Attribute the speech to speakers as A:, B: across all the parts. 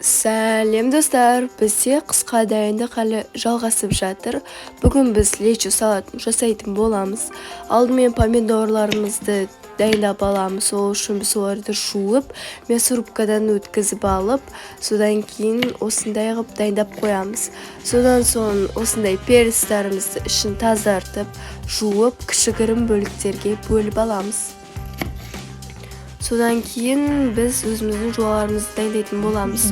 A: Сәлем достар, бізде қысқа дайындық әлі жалғасып жатыр. Бүгін біз лечо салатын жасайтын боламыз. Алдымен помидорларымызды дайындап аламыз. Ол үшін біз оларды жуып, мясорубкадан өткізіп алып, содан кейін осындай қылып дайындап қоямыз. Содан соң осындай перецтерімізді ішін тазартып, жуып, кішігірім бөліктерге бөліп аламыз. Содан кейін біз өзіміздің жуаларымызды дайындайтын боламыз.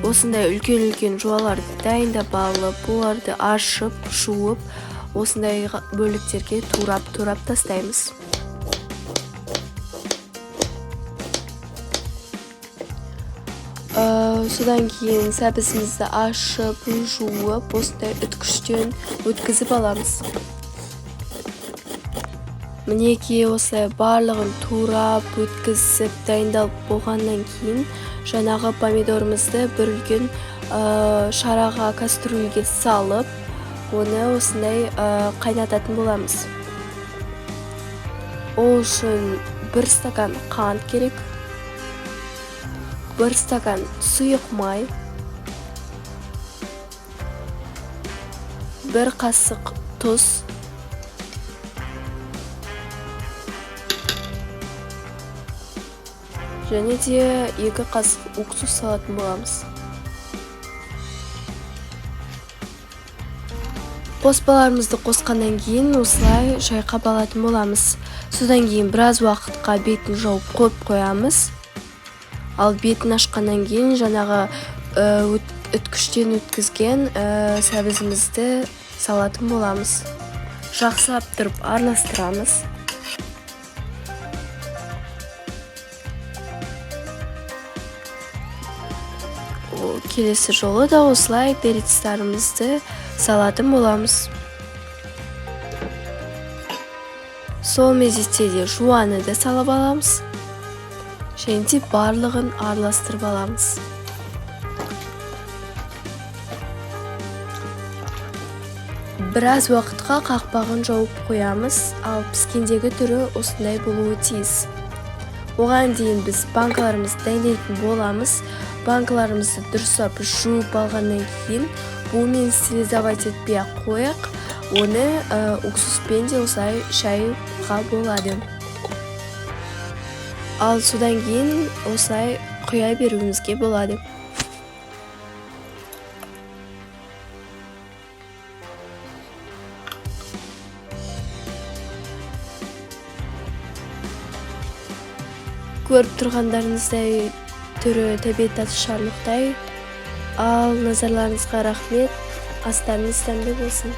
A: Осындай үлкен жуаларды дайындап алып, оларды ашып, жуып, осындай бөліктерге турап тастаймыз. Содан кейін сәбізімізді ашып, жуып, осындай үткіштен өткізіп аламыз. Мінекей осылай барлығын турап, өткізіп, дайындалып болғаннан кейін жаңағы помидорымызды бір үлкен шараға кастрюльге салып, оны осындай қайнататын боламыз. Ол үшін 1 стакан қант керек, 1 стакан сұйық май, 1 қасық тұз, және де 2 қасық уксус салатын боламыз. Қоспаларымызды қосқаннан кейін осылай шайқап алатын боламыз. Содан кейін біраз уақытқа бетін жауып қойып қоямыз. Ал бетін ашқаннан кейін жаңағы үткіштен өткізген сәбізімізді салатын боламыз. Жақсылап тұрып араластырамыз. Келесі жолы да осылай перецтерімізді салатын боламыз. Сол мезетте де жуаны да салып аламыз. Және де барлығын араластырып аламыз. Біраз уақытқа қақпағын жауып қоямыз, ал піскендегі түрі осындай болуы тиіс. Оған дейін біз банкаларымызды дайындайтын боламыз. Банкаларымызды дұрыстап жуып алғаннан кейін бумен стерилизовать етпей қояқ, оны уксуспен де осылай шаюға болады. Ал содан кейін осылай құя беруімізге болады. Көріп тұрғандарыңыздай түрі тәбет атышарлықтай. Ал назарларыңызға рахмет. Астарыңыз дәмді болсын.